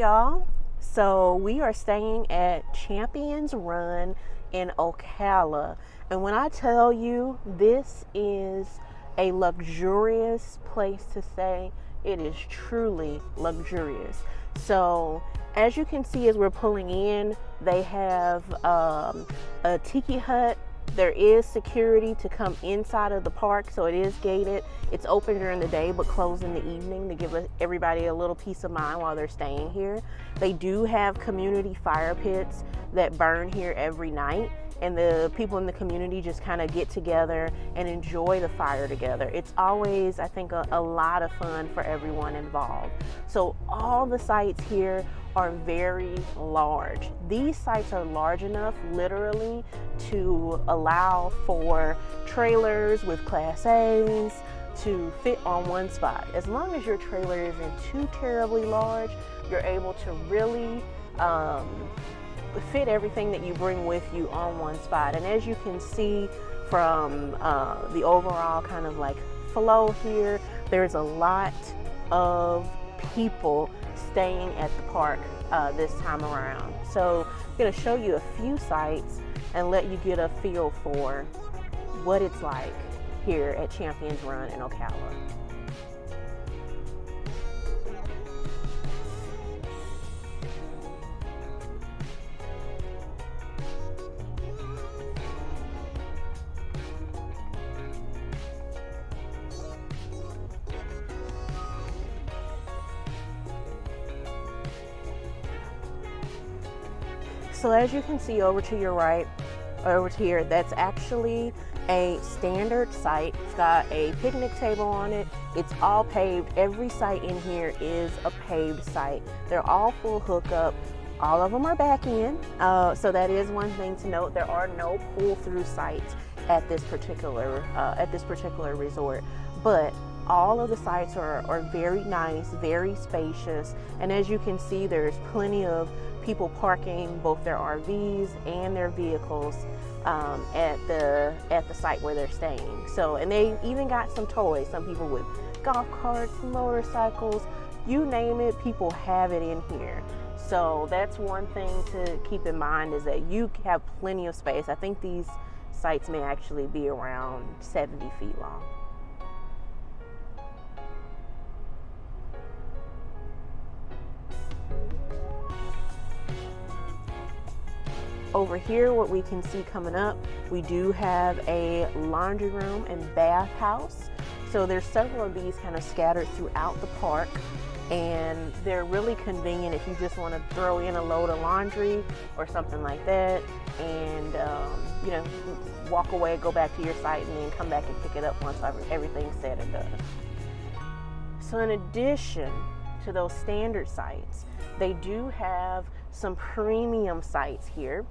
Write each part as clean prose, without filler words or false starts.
y'all. So we are staying at Champions Run in Ocala. And when I tell you this is a luxurious place to stay, it is truly luxurious. So as you can see, as we're pulling in, they have a Tiki Hut. There is security to come inside of the park, so it is gated. It's open during the day but closed in the evening to give everybody a little peace of mind while they're staying here. They do have community fire pits that burn here every night, and the people in the community just kind of get together and enjoy the fire together. It's always, I think, a lot of fun for everyone involved. So all the sites here are very large. These sites are large enough, literally, to allow for trailers with Class A's to fit on one spot. As long as your trailer isn't too terribly large, you're able to really fit everything that you bring with you on one spot. And as you can see from the overall kind of like flow here, there's a lot of people staying at the park this time around. So I'm going to show you a few sites and let you get a feel for what it's like here at Champions Run in Ocala. So as you can see over to your right, over to here, that's actually a standard site. It's got a picnic table on it. It's all paved. Every site in here is a paved site. They're all full hookup. All of them are back in. So that is one thing to note. There are no pull-through sites at this particular resort, but all of the sites are very nice, very spacious, and as you can see, there's plenty of people parking both their RVs and their vehicles at the site where they're staying. So, and they even got some toys. Some people with golf carts, motorcycles, you name it, people have it in here. So that's one thing to keep in mind, is that you have plenty of space. I think these sites may actually be around 70 feet long. Over here, what we can see coming up, we do have a laundry room and bathhouse. So there's several of these kind of scattered throughout the park, and they're really convenient if you just want to throw in a load of laundry or something like that, and you know, walk away, go back to your site, and then come back and pick it up once everything's said and done. So in addition to those standard sites, they do have some premium sites here.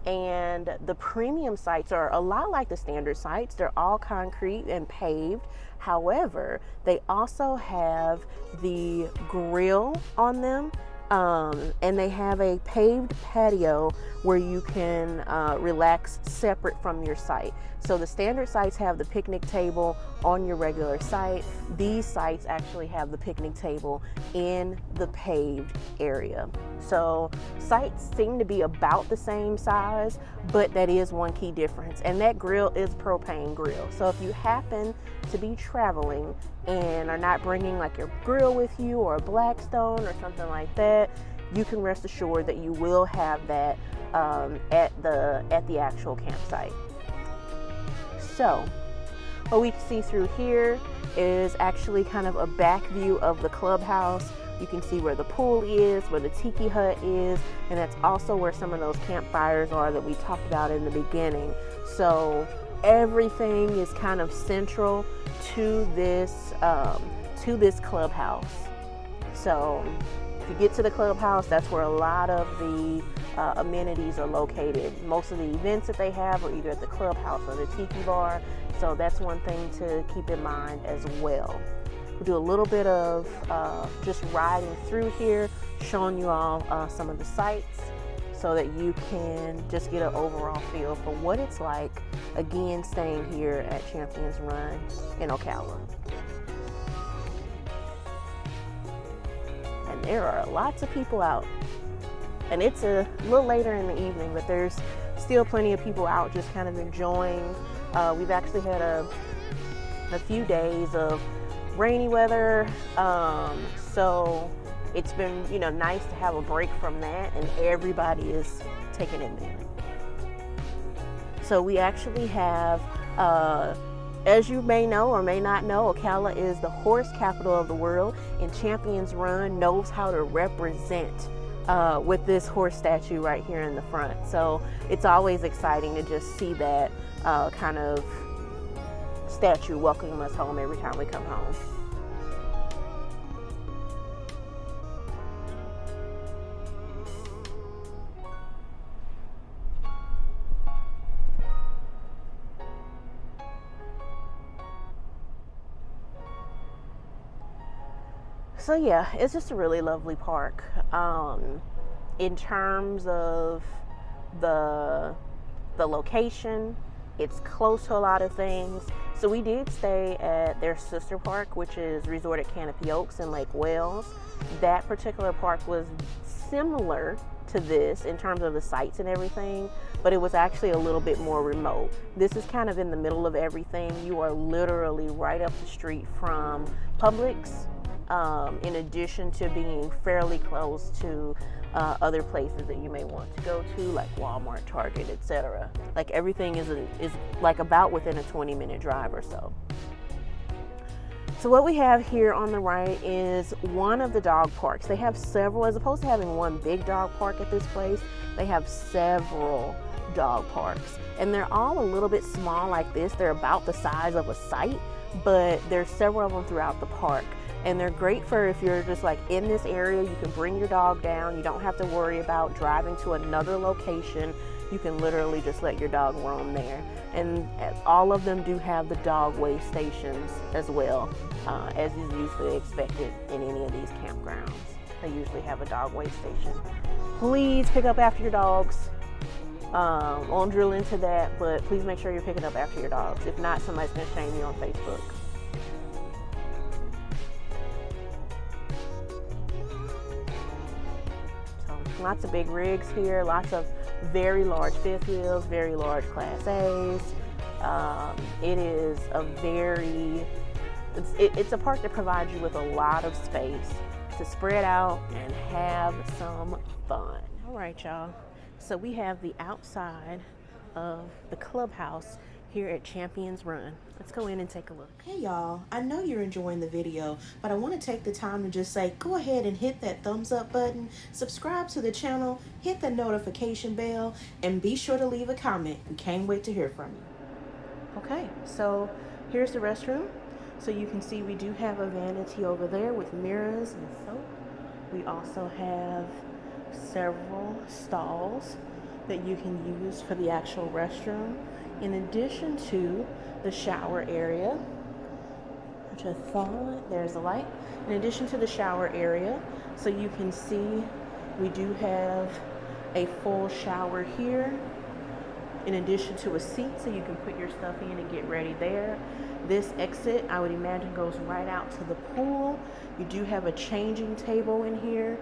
And the premium sites are a lot like the standard sites. They're all concrete and paved. However, they also have the grill on them, and they have a paved patio where you can relax separate from your site. So the standard sites have the picnic table on your regular site. These sites actually have the picnic table in the paved area. So sites seem to be about the same size, but that is one key difference, and that grill is propane grill. So if you happen to be traveling and are not bringing like your grill with you, or a Blackstone or something like that, you can rest assured that you will have that at the actual campsite. So what we see through here is actually kind of a back view of the clubhouse. You can see where the pool is, where the Tiki Hut is, and that's also where some of those campfires are that we talked about in the beginning. So everything is kind of central to this clubhouse. So if you get to the clubhouse, that's where a lot of the amenities are located. Most of the events that they have are either at the clubhouse or the tiki bar. So that's one thing to keep in mind as well. We'll do a little bit of just riding through here, showing you all some of the sites so that you can just get an overall feel for what it's like, again, staying here at Champions Run in Ocala. And there are lots of people out. And it's a little later in the evening, but there's still plenty of people out just kind of enjoying. We've actually had a few days of rainy weather, so it's been, you know, nice to have a break from that, and everybody is taking it in. So we actually have, as you may know or may not know, Ocala is the horse capital of the world, and Champions Run knows how to represent with this horse statue right here in the front. So it's always exciting to just see that kind of statue welcoming us home every time we come home. So yeah, it's just a really lovely park. In terms of the location, it's close to a lot of things. So we did stay at their sister park, which is Resort at Canopy Oaks in Lake Wales. That particular park was similar to this in terms of the sites and everything, but it was actually a little bit more remote. This is kind of in the middle of everything. You are literally right up the street from Publix, in addition to being fairly close to other places that you may want to go to, like Walmart, Target, etc. Like everything is like about within a 20-minute drive or so. So what we have here on the right is one of the dog parks. They have several, as opposed to having one big dog park at this place, they have several dog parks. And they're all a little bit small like this. They're about the size of a site, but there's several of them throughout the park. And they're great for if you're just like in this area, you can bring your dog down. You don't have to worry about driving to another location. You can literally just let your dog roam there. And all of them do have the dog weigh stations as well, as is usually expected in any of these campgrounds. They usually have a dog weigh station. Please pick up after your dogs. Won't drill into that, but please make sure you're picking up after your dogs. If not, somebody's gonna shame you on Facebook. Lots of big rigs here, lots of very large fifth wheels, very large Class A's. It is a it's a park that provides you with a lot of space to spread out and have some fun. All right, y'all. So we have the outside of the clubhouse here at Champions Run. Let's go in and take a look. Hey y'all, I know you're enjoying the video, but I want to take the time to just say, go ahead and hit that thumbs up button, subscribe to the channel, hit the notification bell, and be sure to leave a comment. We can't wait to hear from you. Okay, so here's the restroom. So you can see we do have a vanity over there with mirrors and soap. We also have several stalls that you can use for the actual restroom, in addition to the shower area, which I thought, there's a light. In addition to the shower area, so you can see we do have a full shower here, in addition to a seat so you can put your stuff in and get ready there. This exit, I would imagine, goes right out to the pool. You do have a changing table in here,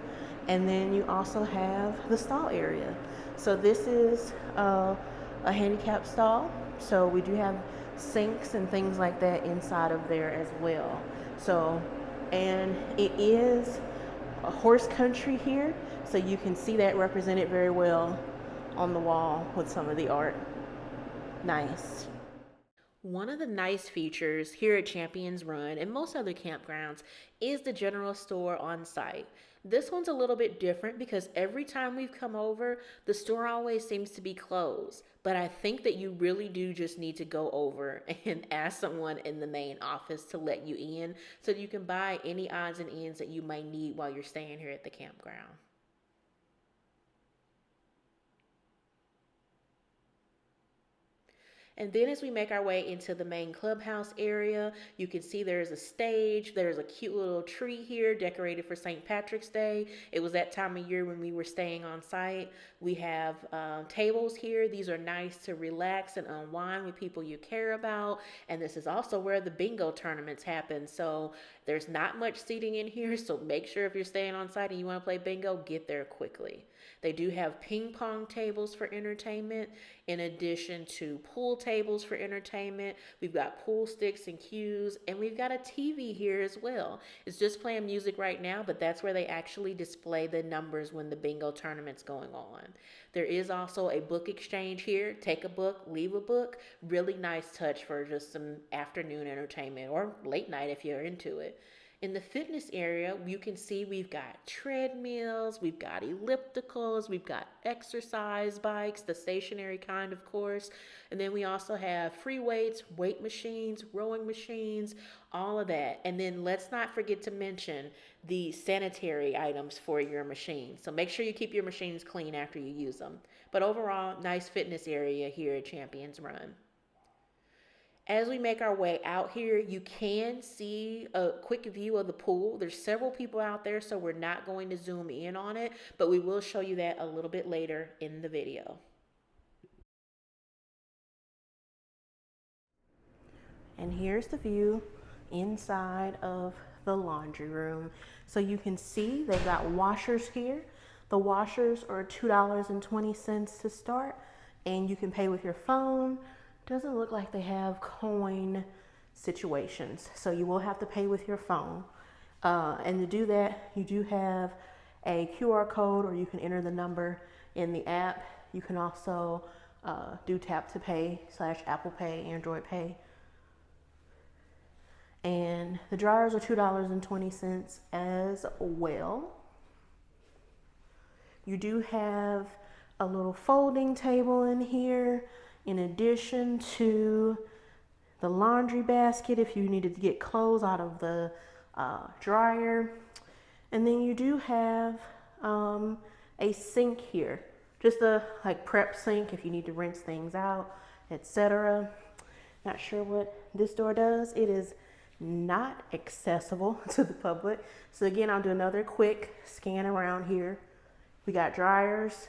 and then you also have the stall area. So this is a handicap stall, so we do have sinks and things like that inside of there as well. So, and it is a horse country here, so you can see that represented very well on the wall with some of the art. Nice. One of the nice features here at Champions Run and most other campgrounds is the general store on site. This one's a little bit different because every time we've come over, the store always seems to be closed. But I think that you really do just need to go over and ask someone in the main office to let you in so you can buy any odds and ends that you might need while you're staying here at the campground. And then as we make our way into the main clubhouse area, you can see there's a stage. There's a cute little tree here decorated for St. Patrick's Day. It was that time of year when we were staying on site. We have tables here. These are nice to relax and unwind with people you care about. And this is also where the bingo tournaments happen. So there's not much seating in here. So make sure if you're staying on site and you want to play bingo, get there quickly. They do have ping pong tables for entertainment, in addition to pool tables for entertainment. We've got pool sticks and cues, and we've got a TV here as well. It's just playing music right now, but that's where they actually display the numbers when the bingo tournament's going on. There is also a book exchange here. Take a book, leave a book. Really nice touch for just some afternoon entertainment or late night if you're into it. In the fitness area, you can see we've got treadmills, we've got ellipticals, we've got exercise bikes, the stationary kind, of course. And then we also have free weights, weight machines, rowing machines, all of that. And then let's not forget to mention the sanitary items for your machine. So make sure you keep your machines clean after you use them. But overall, nice fitness area here at Champions Run. As we make our way out here, you can see a quick view of the pool. There's several people out there, so we're not going to zoom in on it, but we will show you that a little bit later in the video. And here's the view inside of the laundry room. So you can see they've got washers here. The washers are $2.20 to start, and you can pay with your phone. Doesn't look like they have coin situations, so you will have to pay with your phone. And to do that, you do have a QR code, or you can enter the number in the app. You can also do tap to pay / Apple Pay, Android Pay. And the dryers are $2.20 as well. You do have a little folding table in here, in addition to the laundry basket if you needed to get clothes out of the dryer. And then you do have a sink here, just a prep sink if you need to rinse things out, etc. Not sure what this door does. It is not accessible to the public. So again, I'll do another quick scan around here. We got dryers.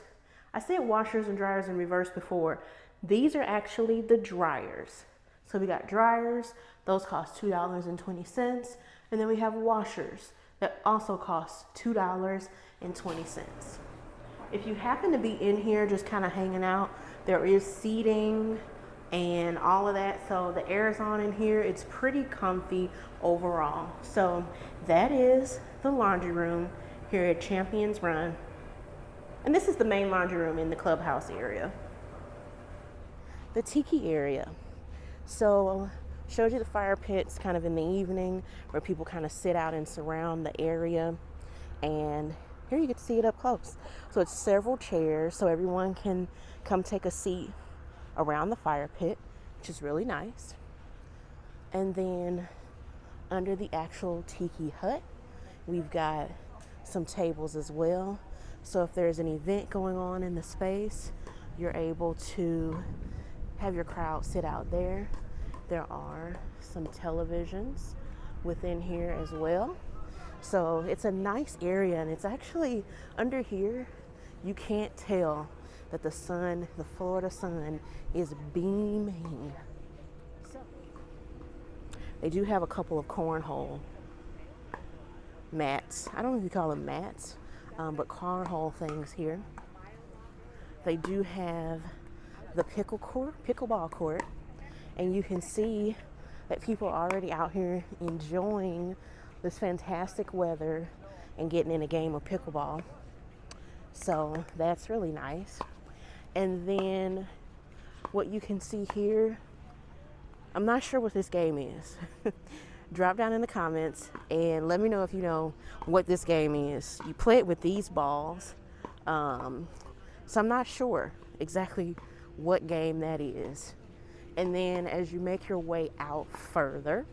I said washers and dryers in reverse before. These are actually the dryers. So we got dryers, those cost $2.20. And then we have washers that also cost $2.20. If you happen to be in here just kind of hanging out, there is seating and all of that. So the air is on in here. It's pretty comfy overall. So that is the laundry room here at Champions Run. And this is the main laundry room in the clubhouse area. The tiki area. So showed you the fire pits kind of in the evening where people kind of sit out and surround the area. And here you get to see it up close. So it's several chairs so everyone can come take a seat around the fire pit, which is really nice. And then under the actual Tiki Hut, we've got some tables as well. So if there's an event going on in the space, you're able to have your crowd sit out there. There are some televisions within here as well. So it's a nice area, and it's actually under here, you can't tell that the sun, the Florida sun, is beaming. So they do have a couple of cornhole mats. I don't know if you call them mats, but cornhole things here. They do have the pickleball court, and you can see that people are already out here enjoying this fantastic weather and getting in a game of pickleball. So that's really nice. And then what you can see here, I'm not sure what this game is. Drop down in the comments and let me know if you know what this game is. You play it with these balls. So I'm not sure exactly what game that is. And then as you make your way out further,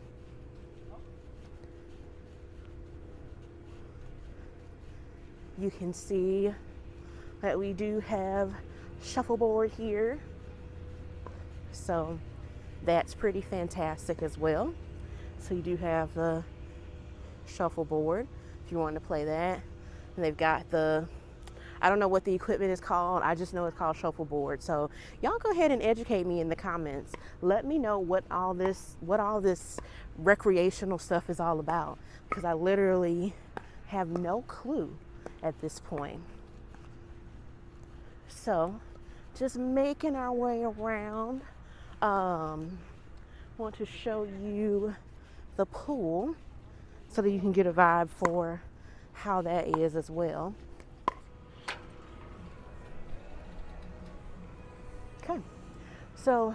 you can see that we do have Shuffleboard here. So that's pretty fantastic as well. So you do have the shuffleboard if you want to play that. And they've got the, I don't know what the equipment is called. I just know it's called shuffleboard. So y'all go ahead and educate me in the comments. Let me know what all this recreational stuff is all about, because I literally have no clue at this point. So just making our way around. Want to show you the pool so that you can get a vibe for how that is as well. Okay, so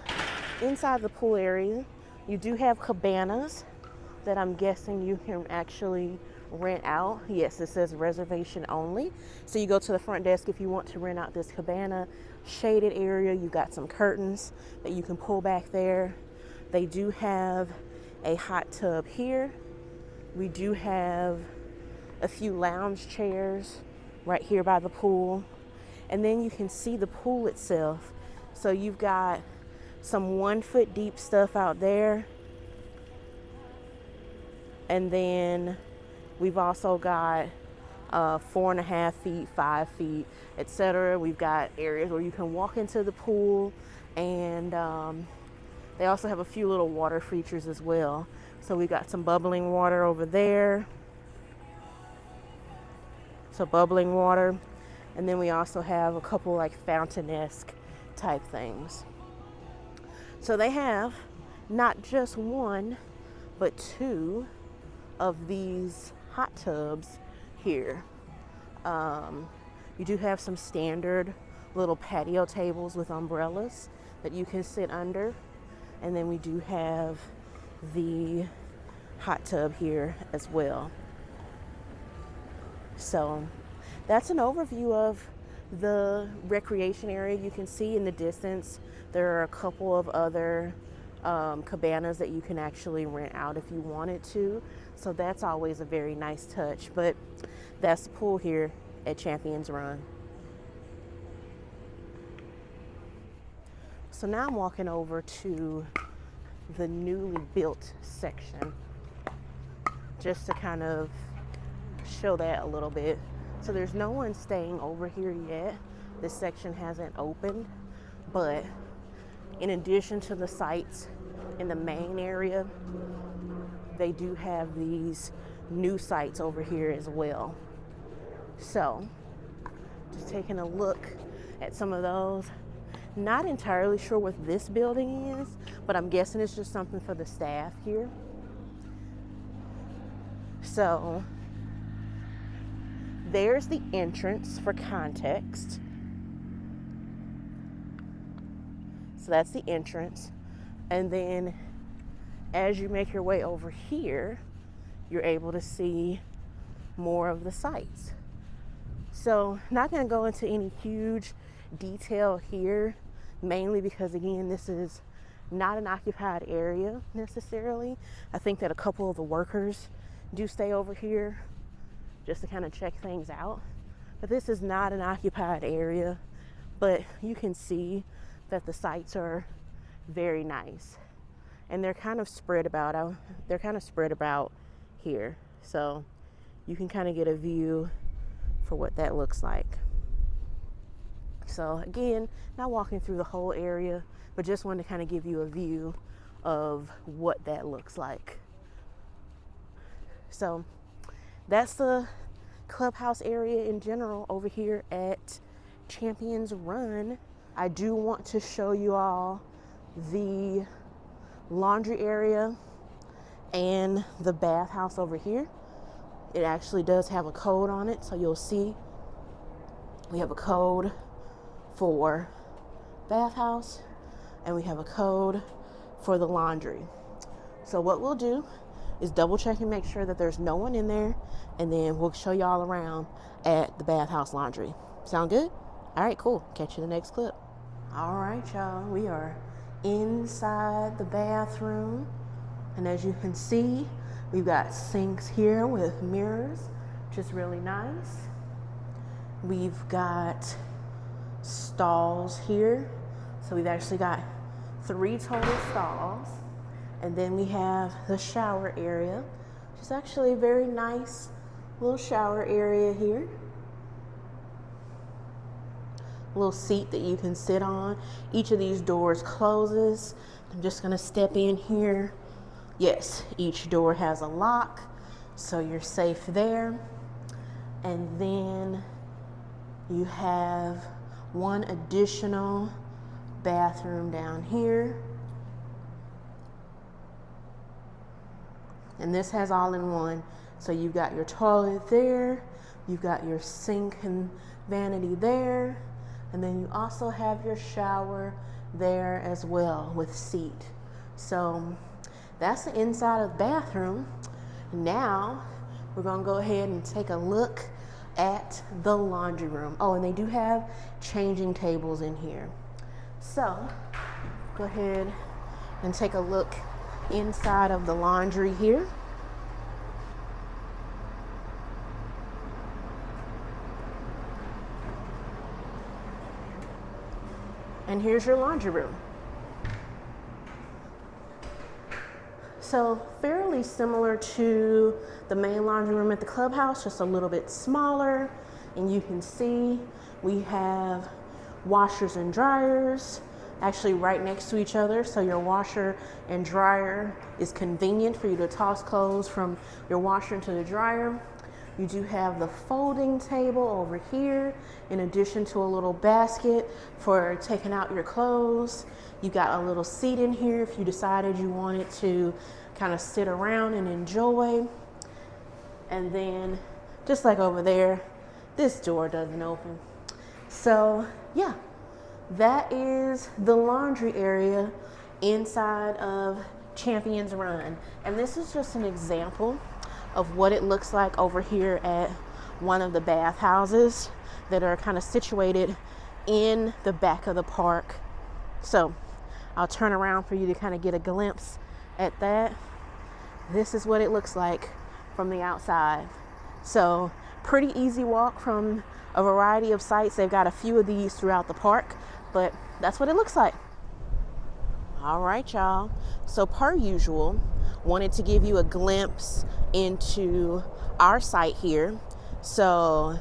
inside the pool area, you do have cabanas that I'm guessing you can actually rent out. Yes, it says reservation only. So you go to the front desk if you want to rent out this cabana. Shaded area, you got some curtains that you can pull back there. They do have a hot tub here. We do have a few lounge chairs right here by the pool. And then you can see the pool itself. So you've got some 1 foot deep stuff out there. And then we've also got 4.5 feet, 5 feet, etc. We've got areas where you can walk into the pool, and they also have a few little water features as well. So we got some bubbling water over there. So bubbling water. And then we also have a couple like fountain-esque type things. So they have not just one, but two of these hot tubs here. You do have some standard little patio tables with umbrellas that you can sit under. And then we do have the hot tub here as well. So that's an overview of the recreation area. You can see in the distance there are a couple of other cabanas that you can actually rent out if you wanted to. So that's always a very nice touch. But that's the pool here at Champions Run. So now I'm walking over to the newly built section just to kind of show that a little bit. So there's no one staying over here yet. This section hasn't opened, but in addition to the sites in the main area, they do have these new sites over here as well. So just taking a look at some of those. Not entirely sure what this building is, but I'm guessing it's just something for the staff here. So there's the entrance for context. So that's the entrance. And then as you make your way over here, you're able to see more of the sites. So not going to go into any huge detail here, mainly because again, this is not an occupied area necessarily. I think that a couple of the workers do stay over here just to kind of check things out, but this is not an occupied area. But you can see that the sites are very nice, and they're kind of spread about here, so you can kind of get a view for what that looks like. So again, not walking through the whole area, but just wanted to kind of give you a view of what that looks like. So that's the clubhouse area in general over here at Champions Run. I do want to show you all the laundry area and the bathhouse over here. It actually does have a code on it, so you'll see we have a code for bathhouse and we have a code for the laundry. So what we'll do is double check and make sure that there's no one in there, and then we'll show y'all around at the bathhouse laundry. Sound good? All right, cool. Catch you in the next clip. All right, y'all, we are inside the bathroom, and as you can see, we've got sinks here with mirrors, just really nice. We've got stalls here, so we've actually got 3 total stalls. And then we have the shower area, which is actually a very nice little shower area here. A little seat that you can sit on. Each of these doors closes. I'm just gonna step in here. Yes, each door has a lock, so you're safe there. And then you have one additional bathroom down here. And this has all-in-one. So you've got your toilet there, you've got your sink and vanity there, and then you also have your shower there as well with seat. So that's the inside of the bathroom. Now we're gonna go ahead and take a look at the laundry room. Oh, and they do have changing tables in here. So go ahead and take a look inside of the laundry here. And here's your laundry room. So fairly similar to the main laundry room at the clubhouse, just a little bit smaller. And you can see we have washers and dryers actually right next to each other. So your washer and dryer is convenient for you to toss clothes from your washer into the dryer. You do have the folding table over here, in addition to a little basket for taking out your clothes. You got a little seat in here if you decided you wanted to kind of sit around and enjoy. And then just like over there, this door doesn't open. So yeah, that is the laundry area inside of Champions Run. And this is just an example of what it looks like over here at one of the bathhouses that are kind of situated in the back of the park. So I'll turn around for you to kind of get a glimpse at that. This is what it looks like from the outside. So pretty easy walk from a variety of sites. They've got a few of these throughout the park, but that's what it looks like. All right, y'all. So per usual, wanted to give you a glimpse into our site here. So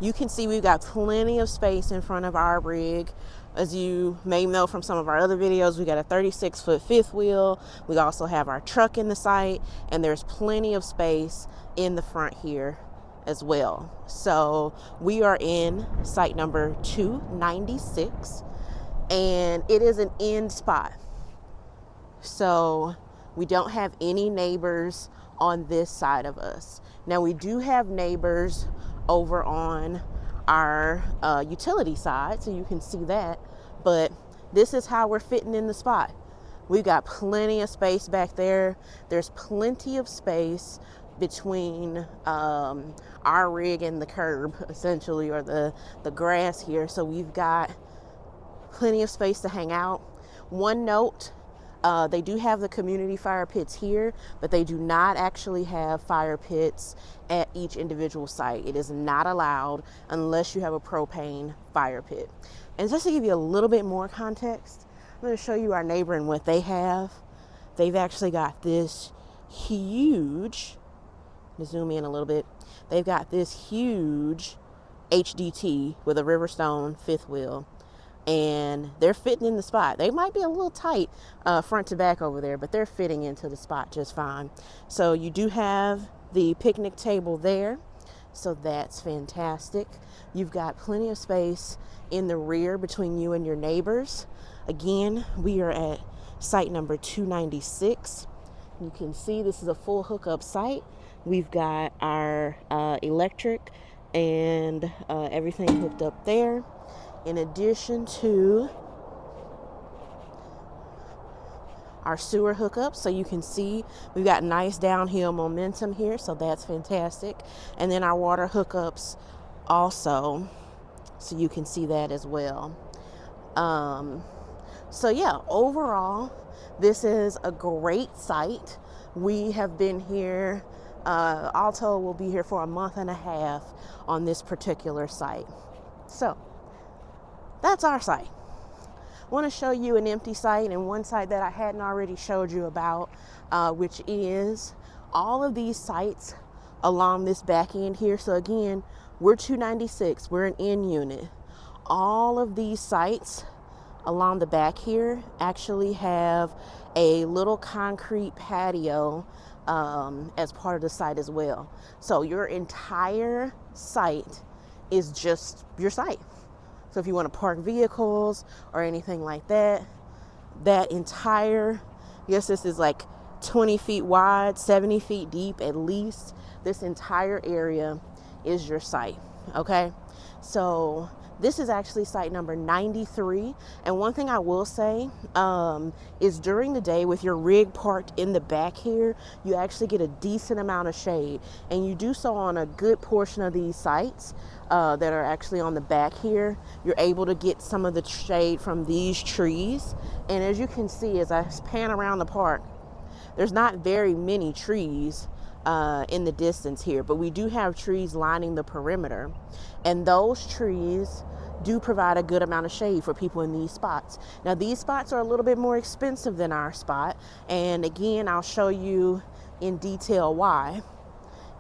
you can see we've got plenty of space in front of our rig. As you may know from some of our other videos, we got a 36-foot fifth wheel. We also have our truck in the site, and there's plenty of space in the front here as well. So we are in site number 296, and it is an end spot. So we don't have any neighbors on this side of us. Now we do have neighbors over on our utility side, so you can see that, but this is how we're fitting in the spot. We've got plenty of space back there. There's plenty of space between our rig and the curb, essentially, or the grass here. So we've got plenty of space to hang out. One note, they do have the community fire pits here, but they do not actually have fire pits at each individual site. It is not allowed unless you have a propane fire pit. And just to give you a little bit more context, I'm going to show you our neighbor and what they have. They've actually got this huge, zoom in a little bit, they've got this huge HDT with a Riverstone fifth wheel. And they're fitting in the spot. They might be a little tight front to back over there, but they're fitting into the spot just fine. So you do have the picnic table there, so that's fantastic. You've got plenty of space in the rear between you and your neighbors. Again, we are at site number 296. You can see this is a full hookup site. We've got our electric and everything hooked up there. In addition to our sewer hookup, so you can see we've got nice downhill momentum here, so that's fantastic. And then our water hookups also, so you can see that as well. So yeah, overall, this is a great site. We have been here, all told, we'll be here for a month and a half on this particular site. So that's our site. want to show you an empty site, and one site that I hadn't already showed you about, which is all of these sites along this back end here. So again, we're 296, we're an end unit. All of these sites along the back here actually have a little concrete patio as part of the site as well. So your entire site is just your site. So if you want to park vehicles or anything like that, that entire, yes, this is like 20 feet wide, 70 feet deep at least. This entire area is your site, okay? So this is actually site number 93. And one thing I will say is during the day with your rig parked in the back here, you actually get a decent amount of shade. And you do so on a good portion of these sites that are actually on the back here. You're able to get some of the shade from these trees. And as you can see, as I pan around the park, there's not very many trees in the distance here, but we do have trees lining the perimeter, and those trees do provide a good amount of shade for people in these spots. Now these spots are a little bit more expensive than our spot, and again I'll show you in detail why,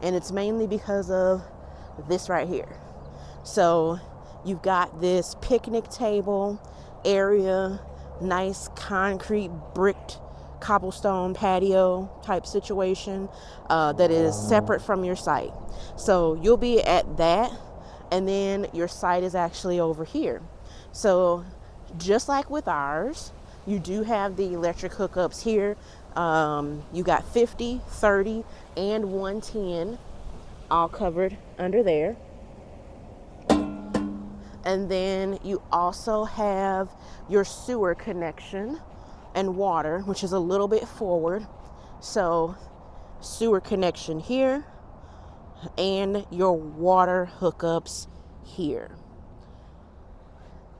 and it's mainly because of this right here. So you've got this picnic table area, nice concrete bricked cobblestone patio type situation that is separate from your site. So you'll be at that, and then your site is actually over here. So just like with ours, you do have the electric hookups here. You got 50, 30, and 110 all covered under there. And then you also have your sewer connection and water, which is a little bit forward. So sewer connection here and your water hookups here.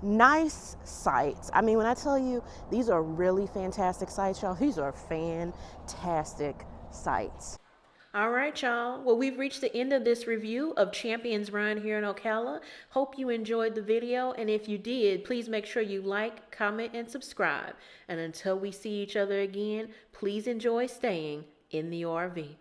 Nice sites. I mean, when I tell you these are really fantastic sites, y'all, these are fantastic sites. All right, y'all. Well, we've reached the end of this review of Champions Run here in Ocala. Hope you enjoyed the video, and if you did, please make sure you like, comment, and subscribe. And until we see each other again, please enjoy staying in the RV.